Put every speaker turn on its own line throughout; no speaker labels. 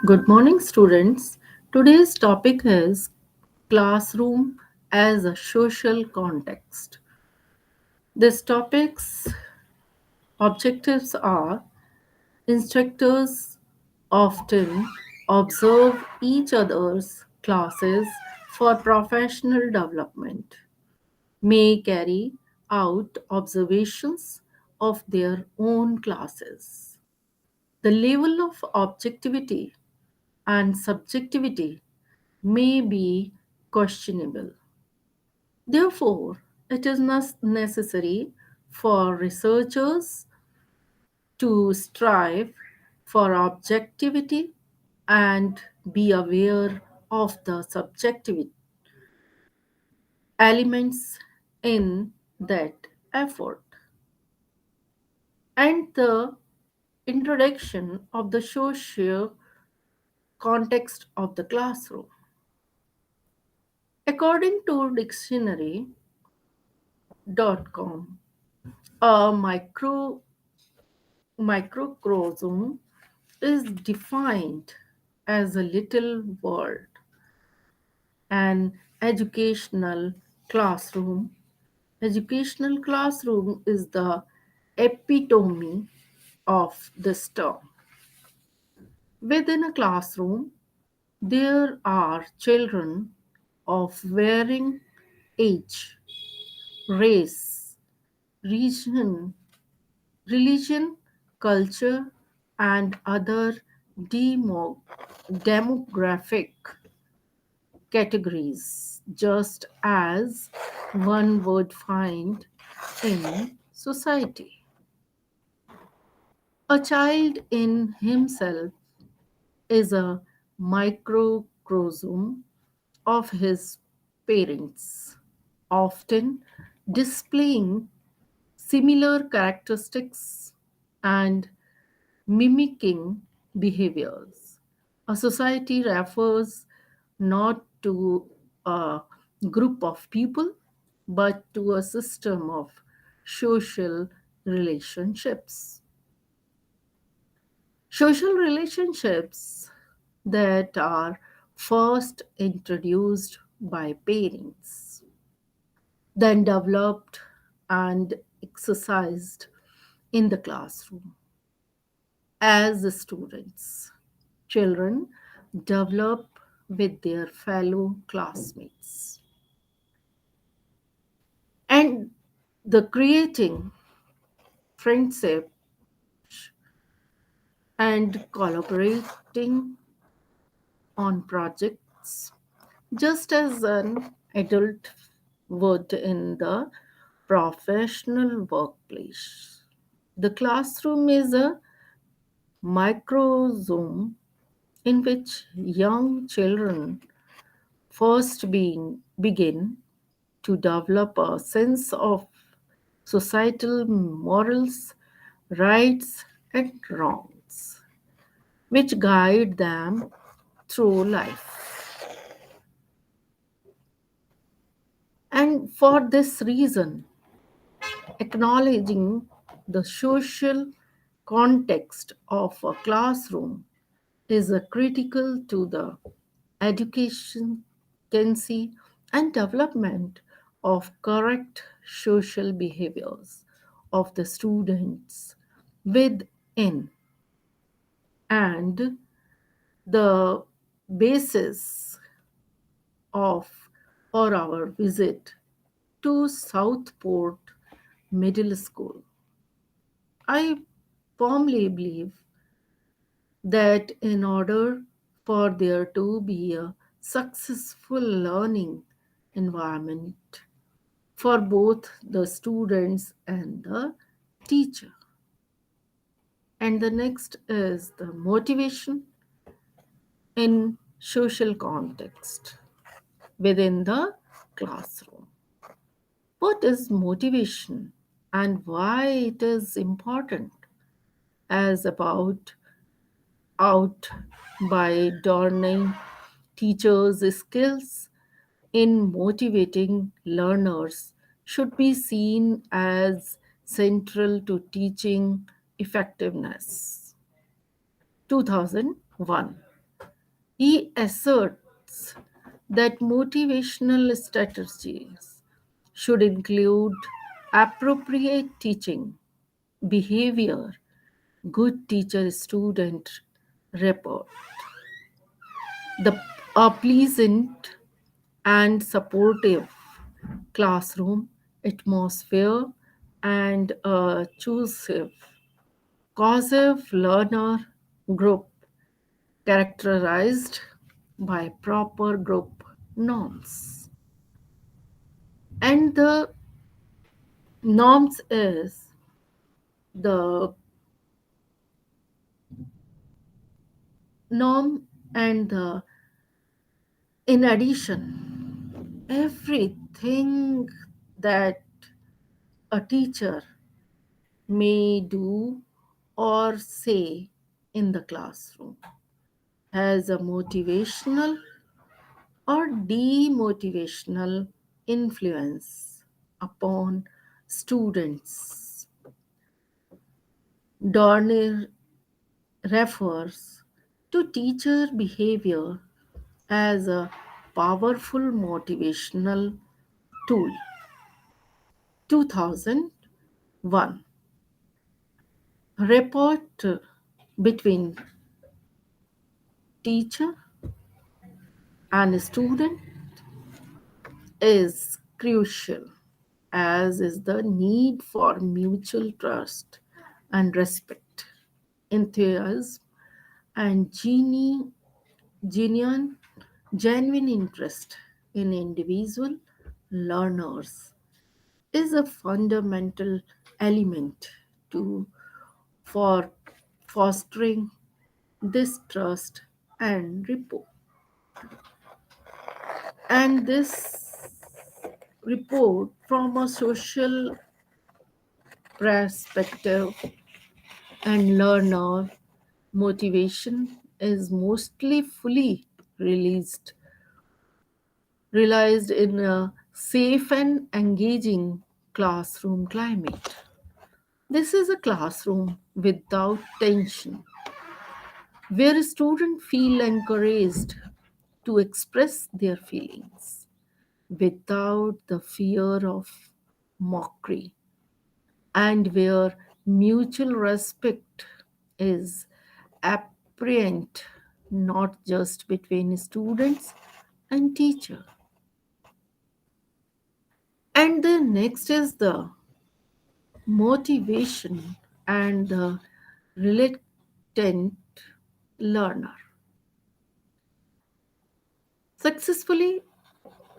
Good morning, students. Today's topic is classroom as a social context. This topic's objectives are instructors often observe each other's classes for professional development, may carry out observations of their own classes. The level of objectivity and subjectivity may be questionable. Therefore, it is not necessary for researchers to strive for objectivity and be aware of the subjective elements in that effort. And the introduction of the social context of the classroom. According to dictionary.com, a microcosm is defined as a little world, an educational classroom. Educational classroom is the epitome of this term. Within a classroom, there are children of varying age, race, region, religion, culture, and other demographic categories, just as one would find in society. A child in himself is a microcosm of his parents, often displaying similar characteristics and mimicking behaviors. A society refers not to a group of people but to a system of social relationships. Social relationships that are first introduced by parents, then developed and exercised in the classroom. As students, children develop with their fellow classmates. And the creating friendship and collaborating on projects just as an adult would in the professional workplace. The classroom is a microsome in which young children first begin to develop a sense of societal morals, rights, and wrongs, which guide them through life. And for this reason, acknowledging the social context of a classroom is a critical to the education, consistency, and development of correct social behaviors of the students within and the basis of or our visit to Southport Middle School. I firmly believe that in order for there to be a successful learning environment for both the students and the teacher. And the next is the motivation in social context within the classroom. What is motivation and why it is important as about out by adorning teachers' skills in motivating learners should be seen as central to teaching effectiveness. 2001. He asserts that motivational strategies should include appropriate teaching, behavior, good teacher student rapport, the a pleasant and supportive classroom atmosphere, and a choosive, cohesive learner group characterized by proper group norms. And the norms is the norm and the in addition everything that a teacher may do or say in the classroom has a motivational or demotivational influence upon students. Dornier refers to teacher behavior as a powerful motivational tool. 2001 report between teacher and student is crucial, as is the need for mutual trust and respect, enthusiasm, and genuine, genuine interest in individual learners is a fundamental element to for fostering this trust and rapport. And this report from a social perspective and learner motivation is mostly fully released realized in a safe and engaging classroom climate. This is a classroom without tension, where students feel encouraged to express their feelings without the fear of mockery, and where mutual respect is apparent not just between students and teacher. And the next is the motivation and the reluctant learner. Successfully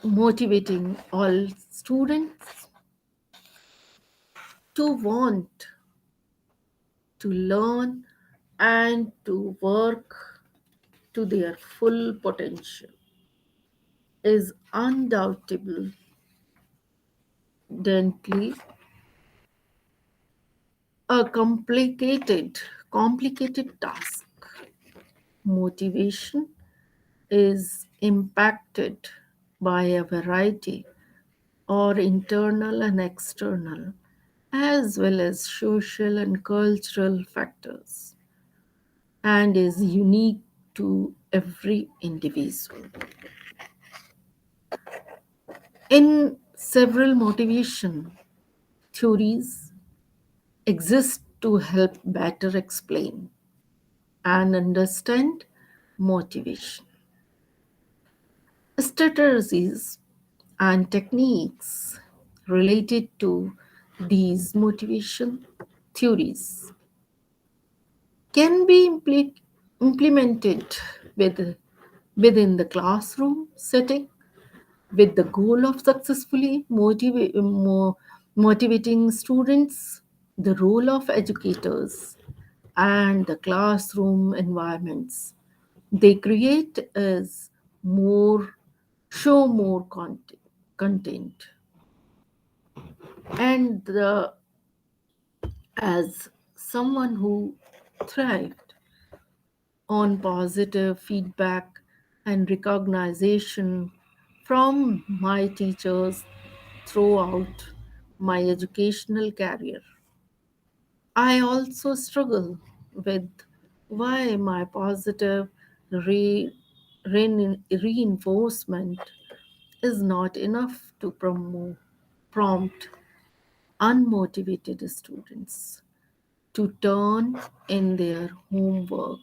motivating all students to want to learn and to work to their full potential is undoubtedly a complicated task. Motivation is impacted by a variety or internal and external, as well as social and cultural factors, and is unique to every individual. In several motivation theories exist to help better explain and understand motivation. Strategies and techniques related to these motivation theories can be implemented with, within the classroom setting with the goal of successfully motivating students. The role of educators and the classroom environments they create is more show more content and the as someone who thrived on positive feedback and recognition from my teachers throughout my educational career. I also struggle with why my positive reinforcement is not enough to prompt unmotivated students to turn in their homework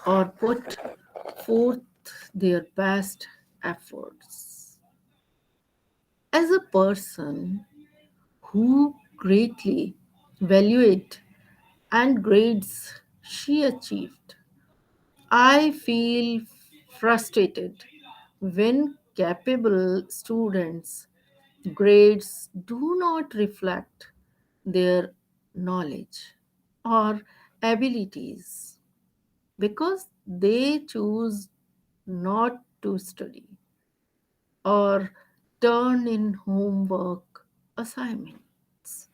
or put forth their best efforts. As a person who greatly valued and grades she achieved, I feel frustrated when capable students' grades do not reflect their knowledge or abilities because they choose not to study or turn in homework assignments.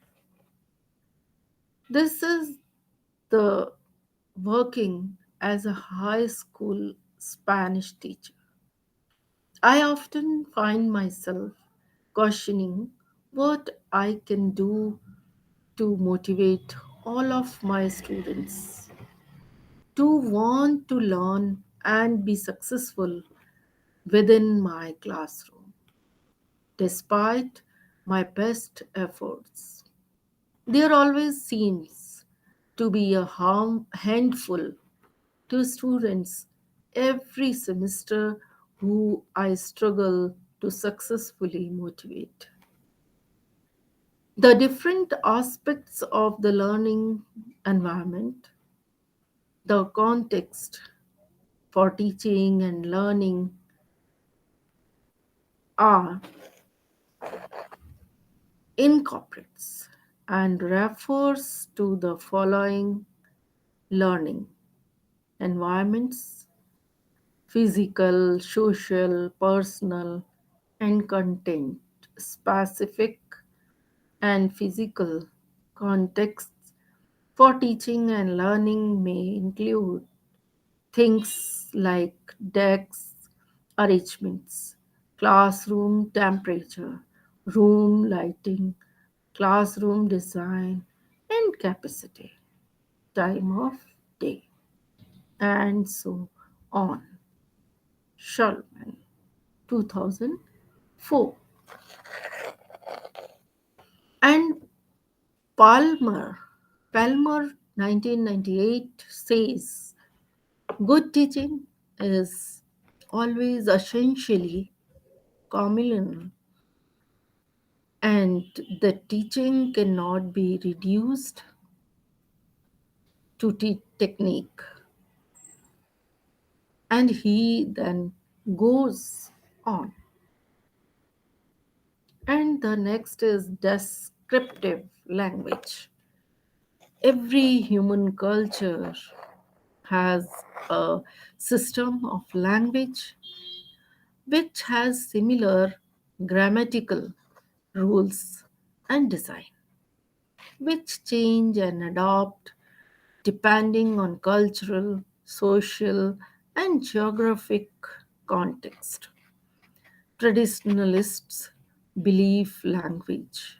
This is the working as a high school Spanish teacher. I often find myself questioning what I can do to motivate all of my students to want to learn and be successful within my classroom, despite my best efforts. There always seems to be a handful to students every semester who I struggle to successfully motivate. The different aspects of the learning environment, the context for teaching and learning are incorporates and refers to the following learning environments: physical, social, personal, and content specific and physical contexts for teaching and learning may include things like desks, arrangements, classroom temperature, room lighting, classroom design, and capacity, time of day, and so on. Shulman, 2004. And Palmer, Palmer 1998 says good teaching is always essentially communal, and the teaching cannot be reduced to technique. And he then goes on. And the next is descriptive language. Every human culture has a system of language which has similar grammatical rules and design, which change and adopt depending on cultural, social, and geographic context. Traditionalists believe language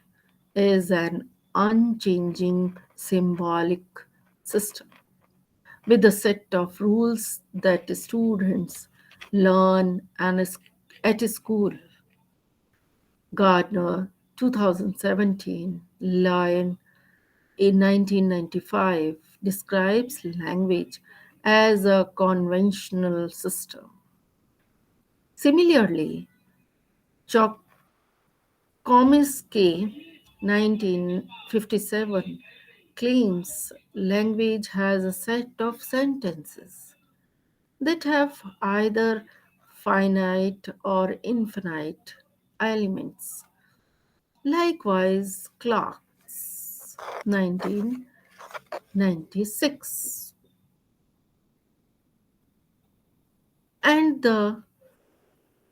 is an unchanging symbolic system with a set of rules that students learn at school. Gardner, 2017, Lyon in 1995 describes language as a conventional system. Similarly, Chomsky, 1957, claims language has a set of sentences that have either finite or infinite elements. Likewise, Clark's 1996. And the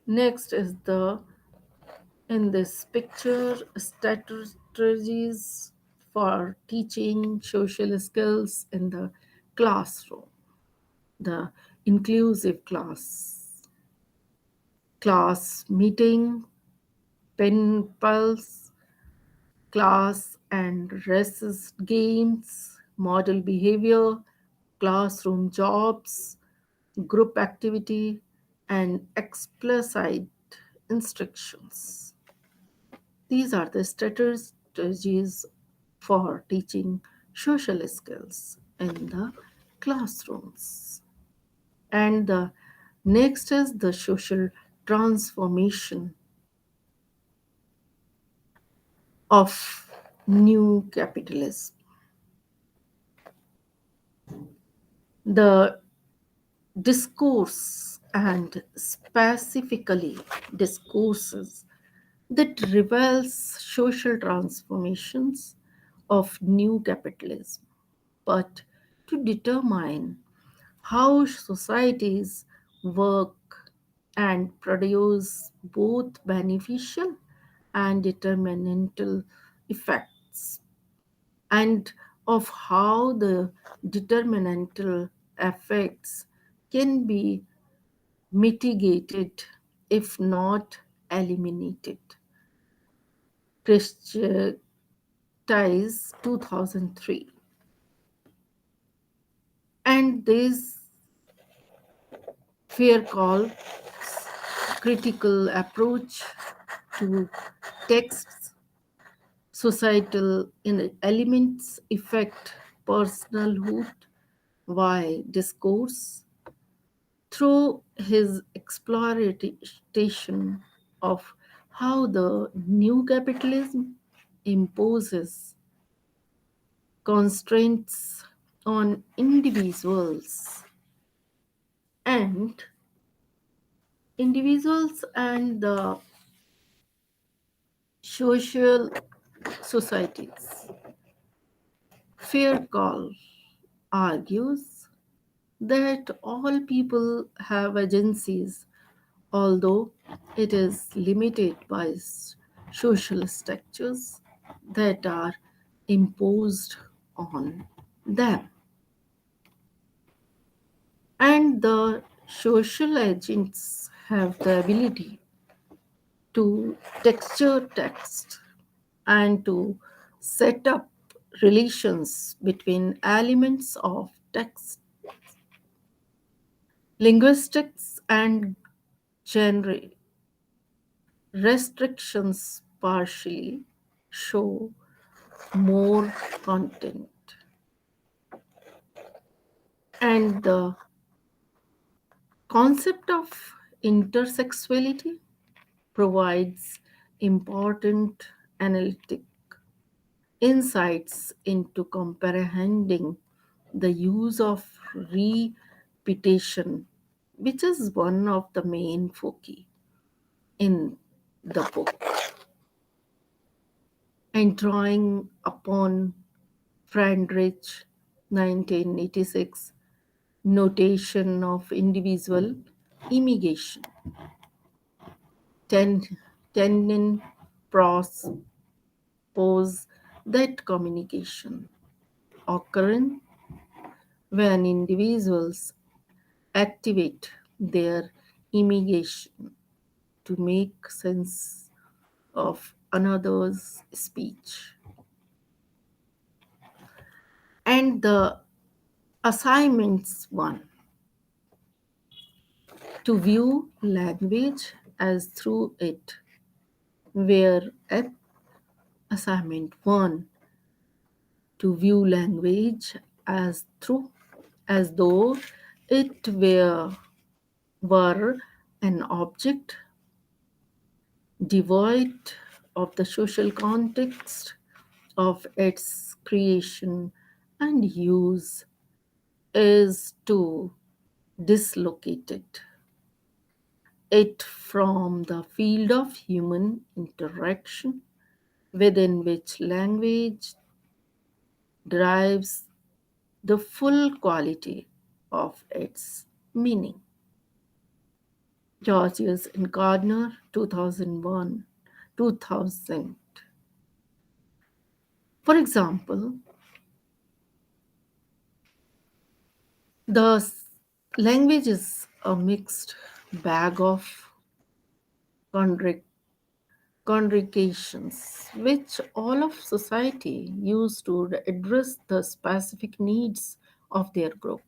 next is the in this picture strategies for teaching social skills in the classroom. The inclusive class meeting, pen pulse, class and recess games, model behavior, classroom jobs, group activity, and explicit instructions. These are the strategies for teaching social skills in the classrooms. And the next is the social transformation of new capitalism. The discourse and specifically discourses that reveals social transformations of new capitalism, but to determine how societies work and produce both beneficial and determinantal effects, and of how the determinantal effects can be mitigated if not eliminated. Christianize 2003. And this fair call critical approach to texts, societal elements affect personalhood, why discourse through his exploitation of how the new capitalism imposes constraints on individuals and the social societies. Fair Call argues that all people have agencies, although it is limited by social structures that are imposed on them. And the social agents have the ability to texture text and to set up relations between elements of text. Linguistics and genre restrictions partially show more content, and the concept of intersexuality provides important analytic insights into comprehending the use of repetition, which is one of the main foci in the book, and drawing upon Friedrich 1986 notation of individual immigration. Ten, Tenin propose that communication occurring when individuals activate their immigration to make sense of another's speech. And the assignments one, to view language as through it, where at assignment one, to view language as through as though it were an object devoid of the social context of its creation and use, is to dislocate it from the field of human interaction within which language derives the full quality of its meaning. Georgius and Gardner, 2001, 2000. For example, the language is a mixed bag of congre- congregations which all of society use to address the specific needs of their group.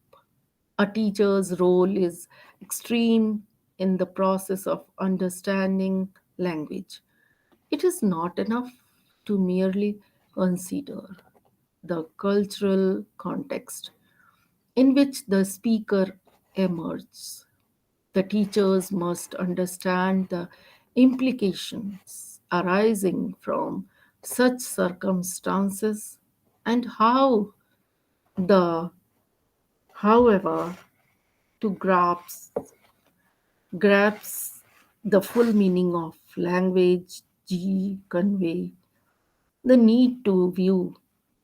A teacher's role is extreme in the process of understanding language. It is not enough to merely consider the cultural context in which the speaker emerges. The teachers must understand the implications arising from such circumstances and how the however to grasp the full meaning of language G convey the need to view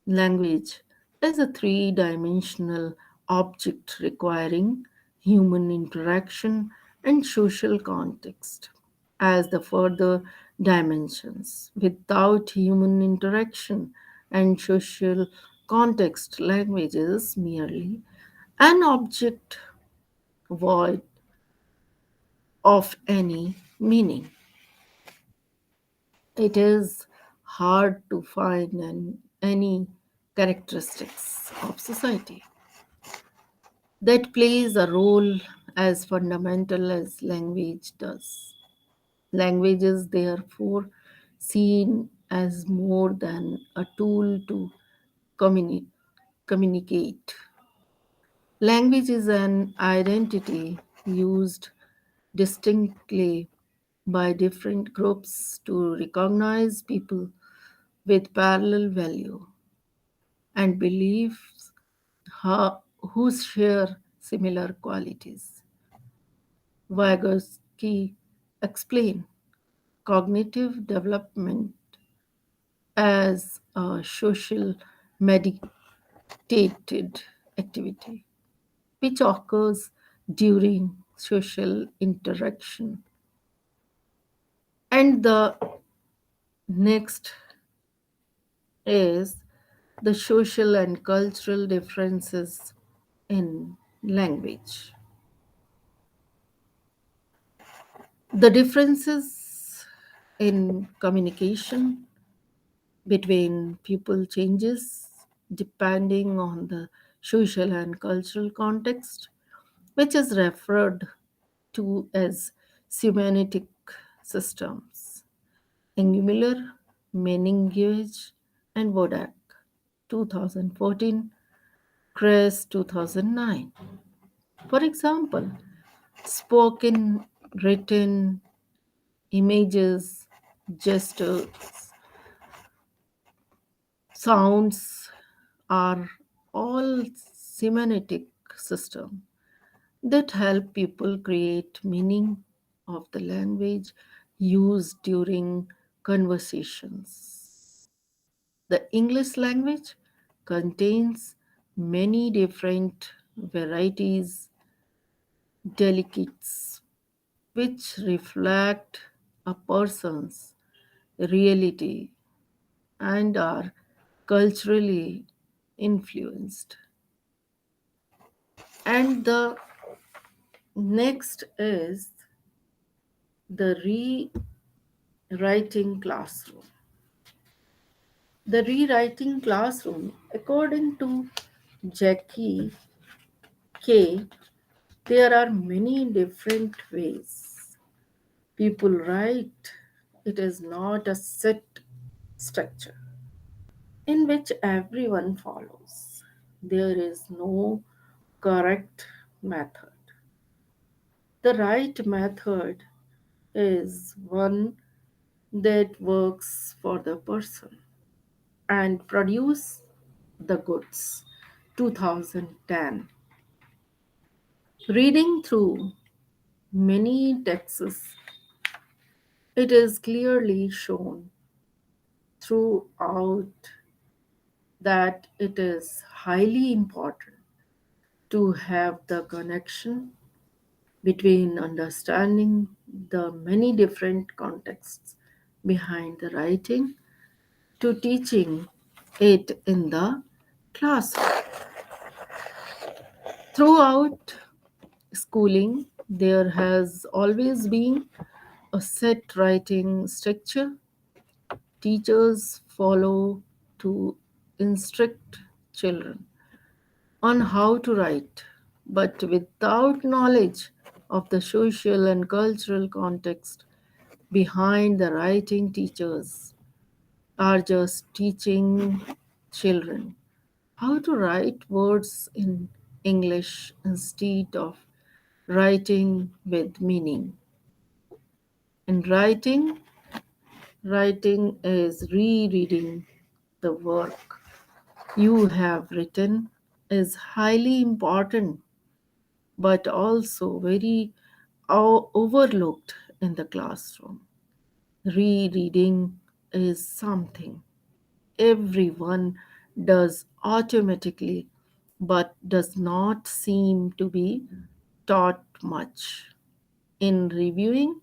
language as a three-dimensional object requiring human interaction and social context as the further dimensions. Without human interaction and social context, language is merely an object void of any meaning. It is hard to find any characteristics of society that plays a role as fundamental as language does. Language is therefore seen as more than a tool to communi- communicate. Language is an identity used distinctly by different groups to recognize people with parallel value and beliefs who share similar qualities. Vygotsky explained cognitive development as a social meditated activity which occurs during social interaction. And the next is the social and cultural differences in language. The differences in communication between people changes depending on the social and cultural context, which is referred to as semantic systems. Angular, Meninguage, and Wodak, 2014, Kress, 2009. For example, spoken, written, images, gestures, sounds are all semantic systems that help people create meaning of the language used during conversations. The English language contains many different varieties, delicates, which reflect a person's reality and are culturally influenced. And the next is the rewriting classroom. The rewriting classroom, according to Jackie K, there are many different ways people write. It is not a set structure in which everyone follows. There is no correct method. The right method is one that works for the person and produce the goods. 2010. Reading through many texts, it is clearly shown throughout that it is highly important to have the connection between understanding the many different contexts behind the writing to teaching it in the classroom. Throughout schooling, there has always been a set writing structure teachers follow to instruct children on how to write, but without knowledge of the social and cultural context behind the writing. Teachers are just teaching children how to write words in English instead of writing with meaning. And writing is rereading the work you have written is highly important but also very overlooked in the classroom. Rereading is something everyone does automatically but does not seem to be taught much. In reviewing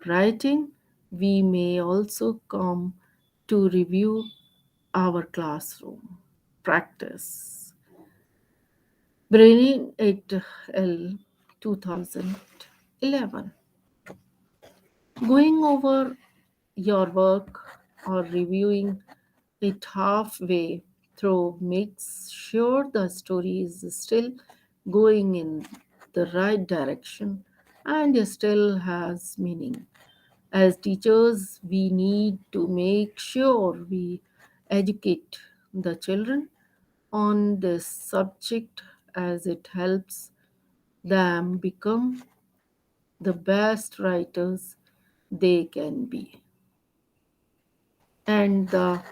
writing, we may also come to review our classroom practice. Bringing it L 2011. Going over your work or reviewing it halfway through makes sure the story is still going in the right direction and still has meaning. As teachers, we need to make sure we educate the children on this subject as it helps them become the best writers they can be. And the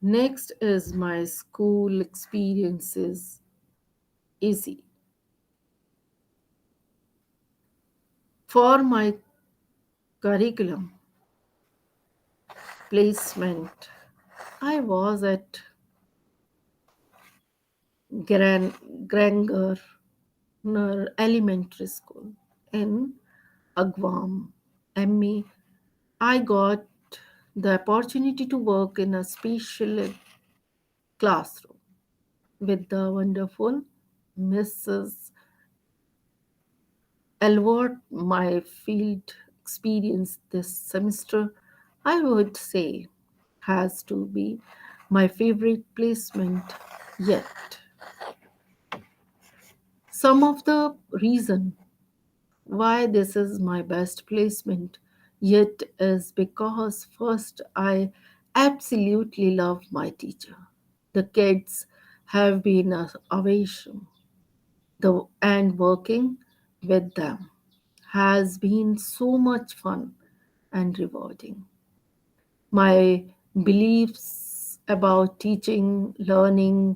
next is my school experiences easy. For my curriculum placement, I was at Granger Elementary School in Agwam, ME. I got the opportunity to work in a special classroom with the wonderful Mrs. Elwood. My field experience this semester, I would say, has to be my favorite placement yet. Some of the reason why this is my best placement yet is because first I absolutely love my teacher. The kids have been a ovation. And working with them has been so much fun and rewarding. My beliefs about teaching, learning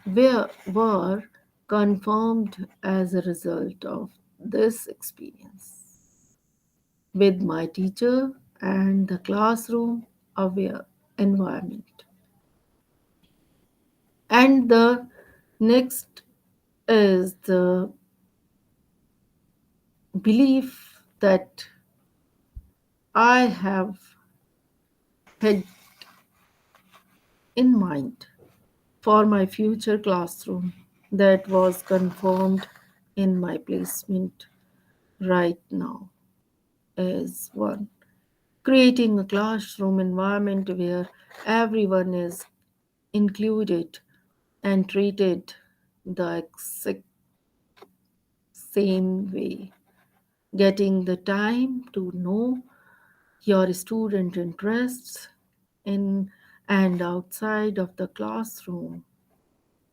were confirmed as a result of this experience with my teacher and the classroom aware environment. And the next is the belief that I have had in mind for my future classroom that was confirmed in my placement right now is one, creating a classroom environment where everyone is included and treated the exact same way. Getting the time to know your student interests in and outside of the classroom,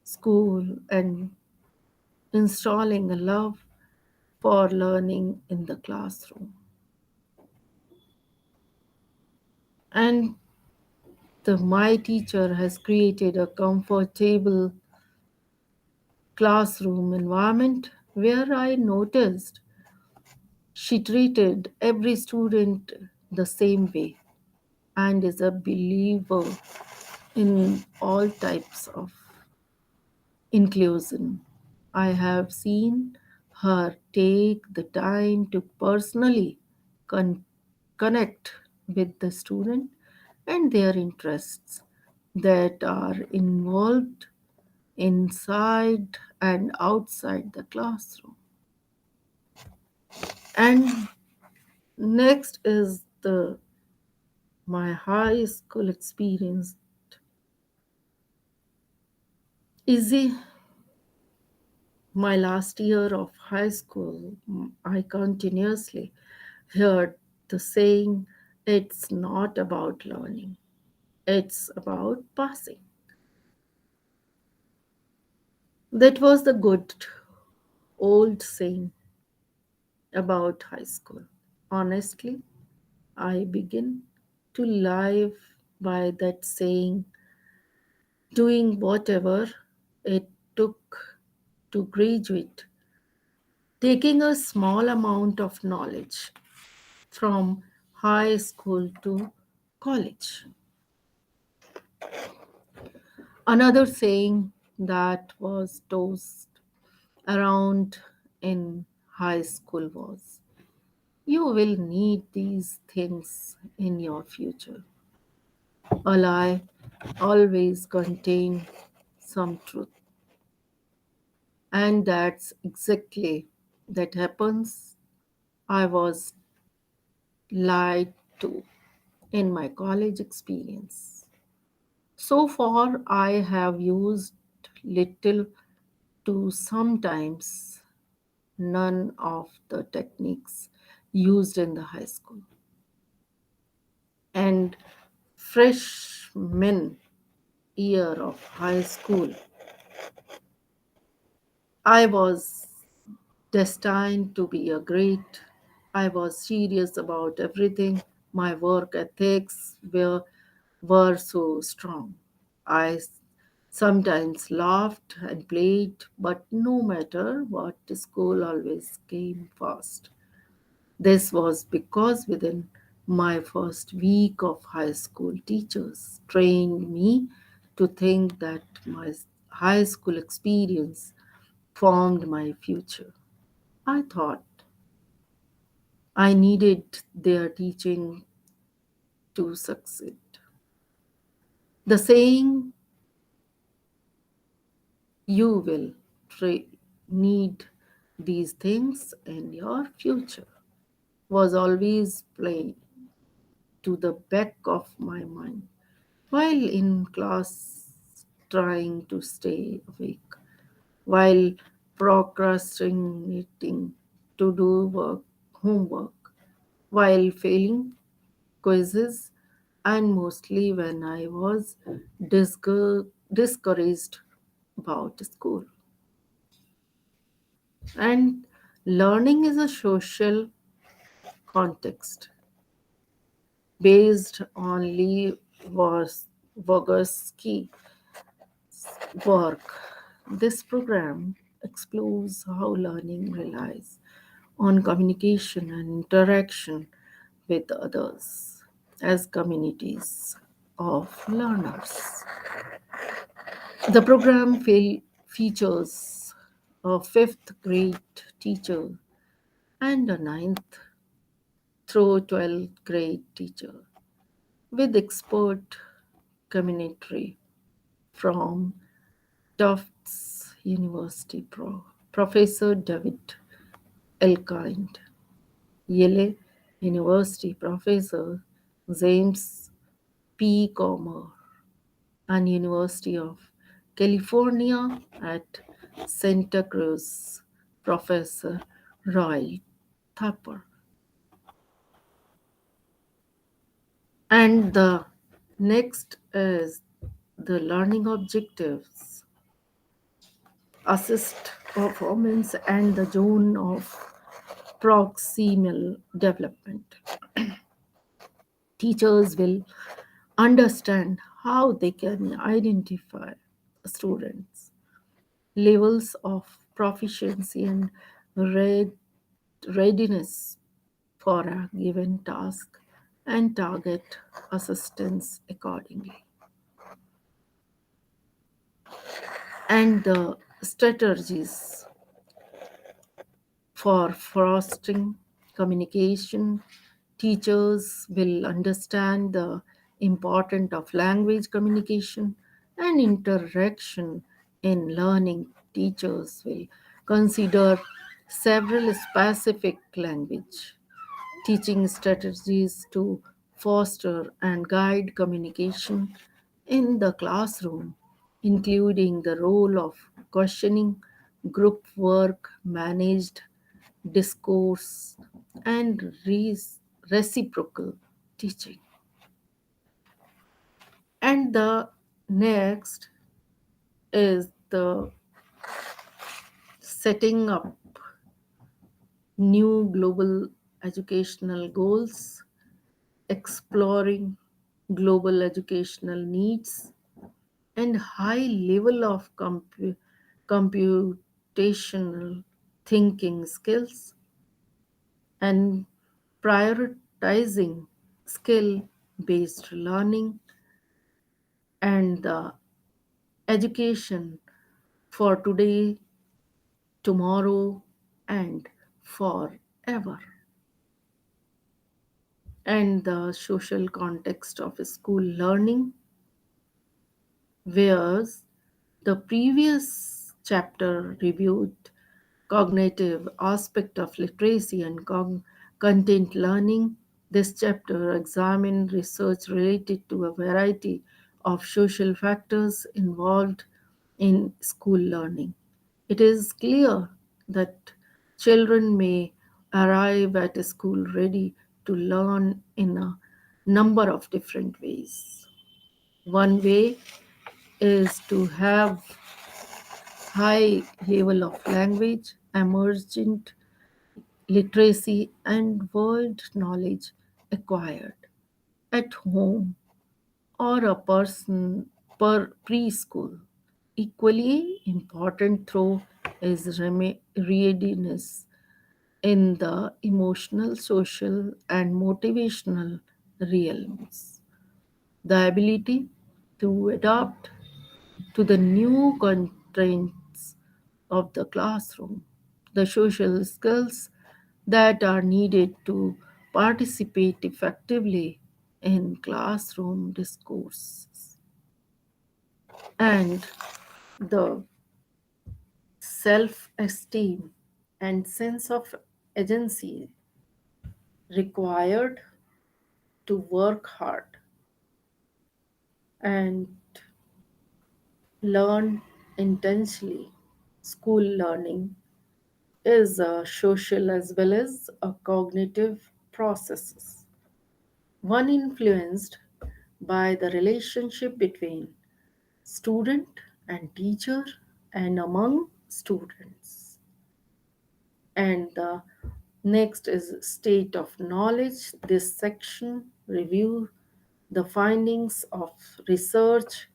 school, and installing a love for learning in the classroom. And my teacher has created a comfortable classroom environment where I noticed she treated every student the same way and is a believer in all types of inclusion. I have seen her take the time to personally con- connect with the student and their interests that are involved inside and outside the classroom. And next is the my high school experience. Easy My last year of high school, I continuously heard the saying, it's not about learning, it's about passing. That was the good old saying about high school. Honestly, I begin to live by that saying, doing whatever it took to graduate, taking a small amount of knowledge from high school to college. Another saying that was tossed around in high school was, you will need these things in your future. A lie always contains some truth. And that's exactly that happens. I was lied to in my college experience. So far, I have used little to sometimes none of the techniques used in the high school. And freshman year of high school, I was destined to be a great. I was serious about everything. My work ethics were so strong. I sometimes laughed and played, but no matter what, school always came first. This was because within my first week of high school, teachers trained me to think that my high school experience formed my future. I thought I needed their teaching to succeed. The saying, you will need these things in your future, was always playing to the back of my mind while in class, trying to stay awake, while procrastinating to do homework, while failing quizzes, and mostly when I was discouraged about school. And learning is a social context based on Vygotsky work. This program explores how learning relies on communication and interaction with others as communities of learners. The program features a fifth grade teacher and a ninth through 12th grade teacher with expert commentary from Tufts University Professor David Elkind, Yale University Professor James P. Comer, and University of California at Santa Cruz Professor Roy Thapper. And the next is the learning objectives, assist performance, and the zone of proximal development. Teachers will understand how they can identify students' levels of proficiency and read- readiness for a given task and target assistance accordingly. And the strategies for fostering communication, teachers will understand the importance of language communication and interaction in learning. Teachers will consider several specific language teaching strategies to foster and guide communication in the classroom, including the role of questioning, group work, managed discourse, and reciprocal teaching. And the next is the setting up new global educational goals, exploring global educational needs, and high level of computational thinking skills, and prioritizing skill based learning and the education for today, tomorrow, and forever. And the social context of school learning, whereas the previous chapter reviewed cognitive aspect of literacy and content learning. This chapter examined research related to a variety of social factors involved in school learning. It is clear that children may arrive at a school ready to learn in a number of different ways. One way is to have high level of language, emergent literacy, and world knowledge acquired at home or a person per preschool. Equally important through is readiness in the emotional, social, and motivational realms. The ability to adapt to the new constraints of the classroom, the social skills that are needed to participate effectively in classroom discourses, and the self esteem and sense of agency required to work hard and learn intensely. School learning is a social as well as a cognitive processes, one influenced by the relationship between student and teacher and among students. And the next is state of knowledge. This section review the findings of research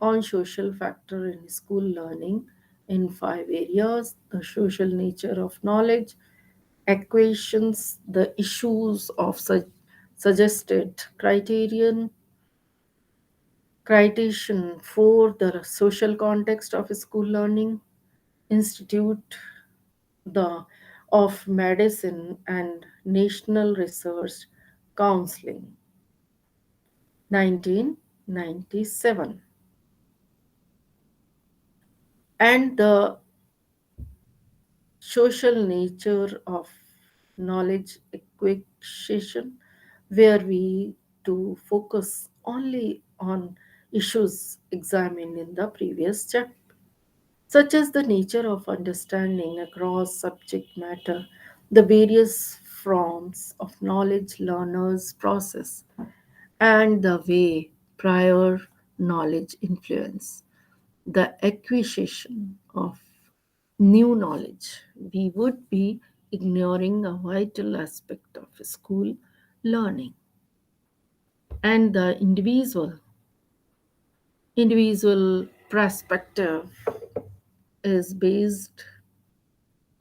on social factor in school learning in five areas: the social nature of knowledge, equations, the issues of suggested criterion for the social context of school learning, institute the of medicine and national research counseling, 1997. And the social nature of knowledge acquisition, where we to focus only on issues examined in the previous chapter, such as the nature of understanding across subject matter, the various forms of knowledge learners process, and the way prior knowledge influence the acquisition of new knowledge. We would be ignoring a vital aspect of school learning. And the individual perspective is based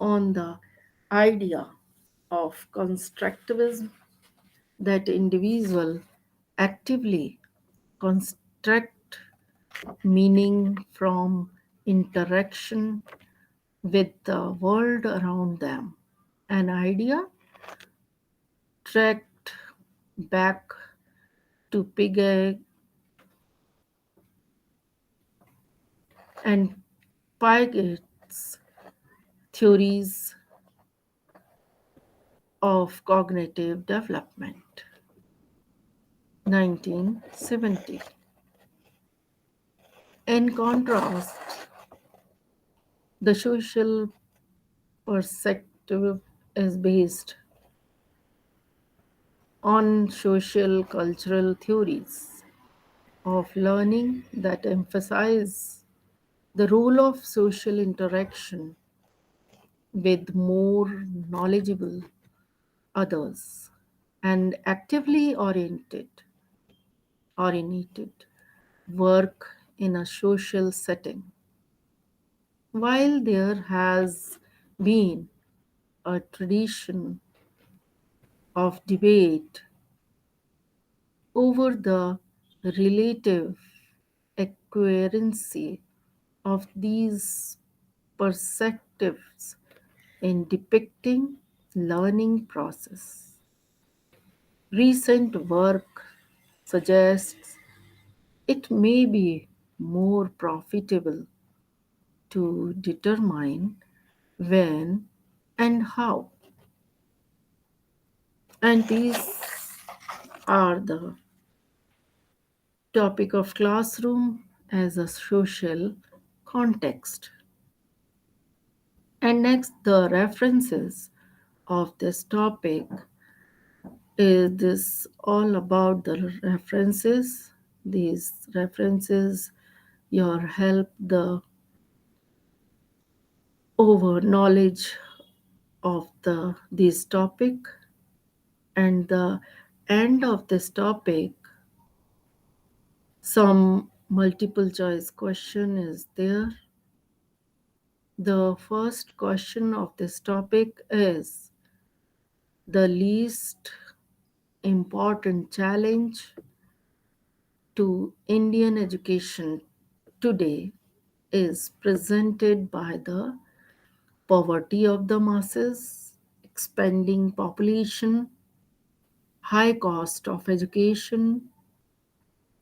on the idea of constructivism, that individual actively construct meaning from interaction with the world around them. An idea tracked back to Piaget and Piaget's theories of cognitive development, 1970. In contrast, The social perspective is based on social cultural theories of learning that emphasize the role of social interaction with more knowledgeable others and actively oriented work in a social setting. While there has been a tradition of debate over the relative accuracy of these perspectives in depicting learning process. Recent work suggests it may be more profitable to determine when and how. And these are the topic of classroom as a social context. And next, the references of this topic is this all about the references. These references your help the over knowledge of the this topic, and the end of this topic some multiple choice question is there. The first question of this topic is the least important challenge to Indian education today is presented by the poverty of the masses, expanding population, high cost of education,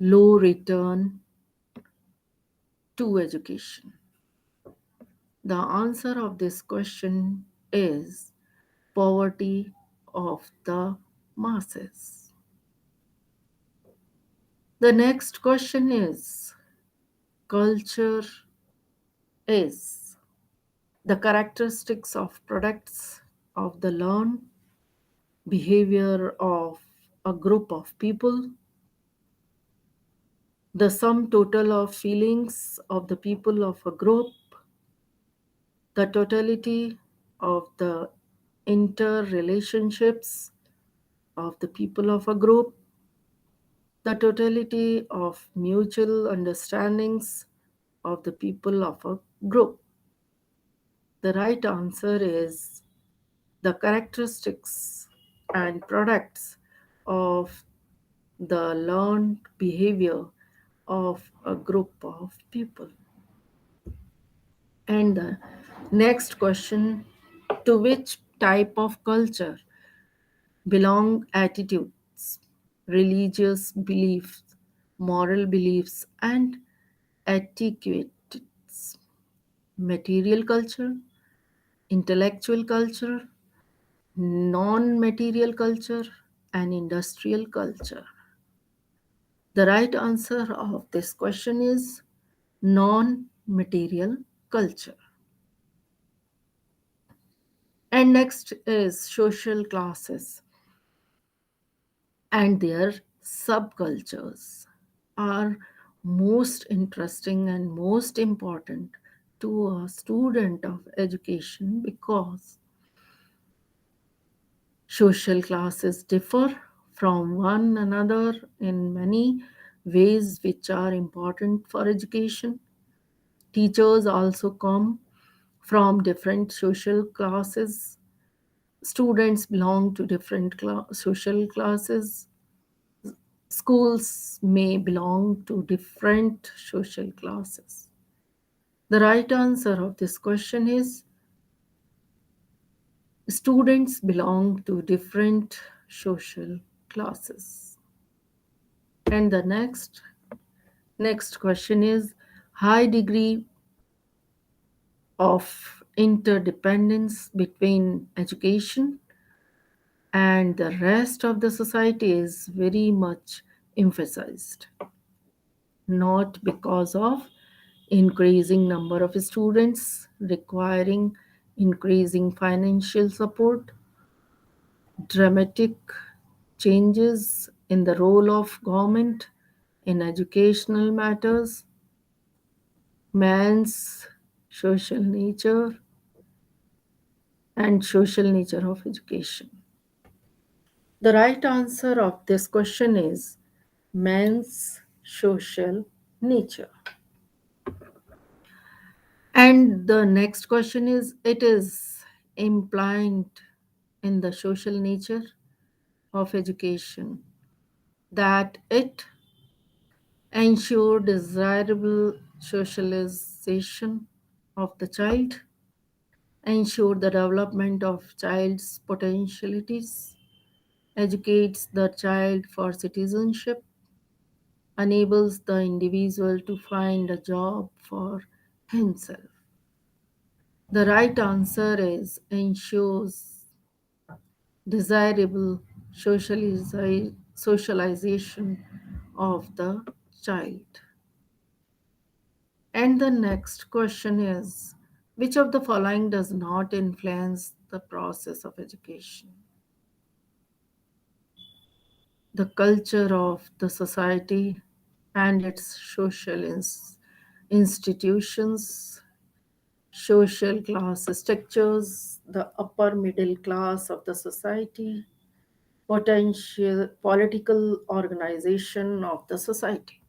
low return to education. The answer of this question is poverty of the masses. The next question is culture is the characteristics of products of the learned behavior of a group of people, the sum total of feelings of the people of a group, the totality of the interrelationships of the people of a group, the totality of mutual understandings of the people of a group. The right answer is the characteristics and products of the learned behavior of a group of people. And the next question, to which type of culture belong attitudes, religious beliefs, moral beliefs, and etiquettes? Material culture, intellectual culture, non material culture, and industrial culture? The right answer of this question is non material culture. And next is social classes and their subcultures are most interesting and most important to a student of education because social classes differ from one another in many ways which are important for education. Teachers also come from different social classes. Students belong to different social classes. Schools may belong to different social classes. The right answer of this question is students belong to different social classes. And the next question is high degree of interdependence between education and the rest of the society is very much emphasized, not because of increasing number of students requiring increasing financial support, dramatic changes in the role of government in educational matters, man's social nature and social nature of education. The right answer of this question is man's social nature. And the next question is it is implied in the social nature of education that it ensure desirable socialization of the child, ensure the development of child's potentialities, educates the child for citizenship, enables the individual to find a job for himself. The right answer is ensures desirable socialization of the child. And the next question is which of the following does not influence the process of education? The culture of the society and its institutions, social class structures, the upper middle class of the society, potential political organization of the society.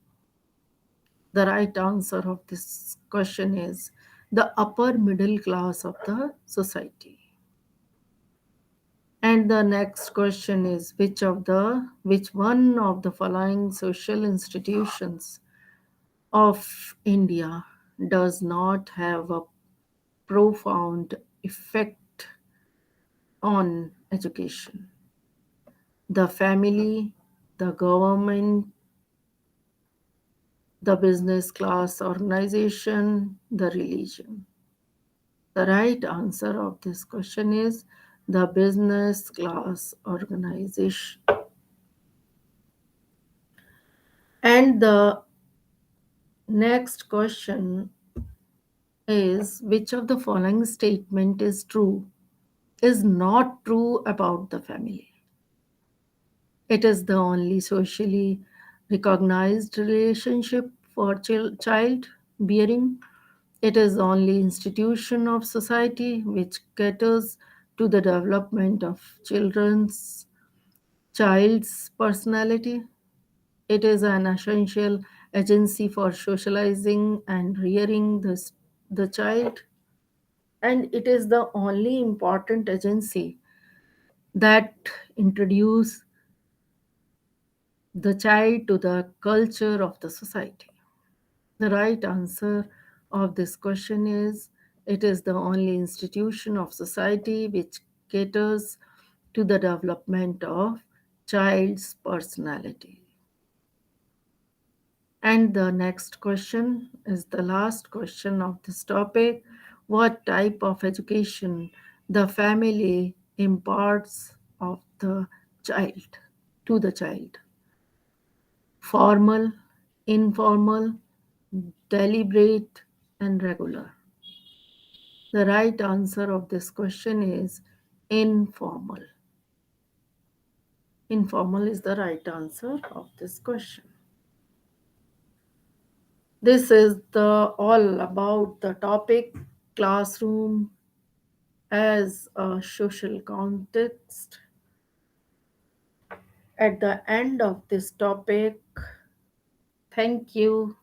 The right answer of this question is the upper middle class of the society. And the next question is which one of the following social institutions of India does not have a profound effect on education? The family, the government, the business class organization, the religion. The right answer of this question is the business class organization. And the next question is which of the following statement is not true about the family? It is the only socially recognized relationship for child bearing. It is the only institution of society which caters to the development of child's personality. It is an essential agency for socializing and rearing the child, and it is the only important agency that introduce the child to the culture of the society. The right answer of this question is it is the only institution of society which caters to the development of child's personality. And the next question is the last question of this topic. What type of education the family imparts of the child to the child? Formal, informal, deliberate, and regular. The right answer of this question is informal. Informal is the right answer of this question. This is the all about the topic classroom as a social context. At the end of this topic, thank you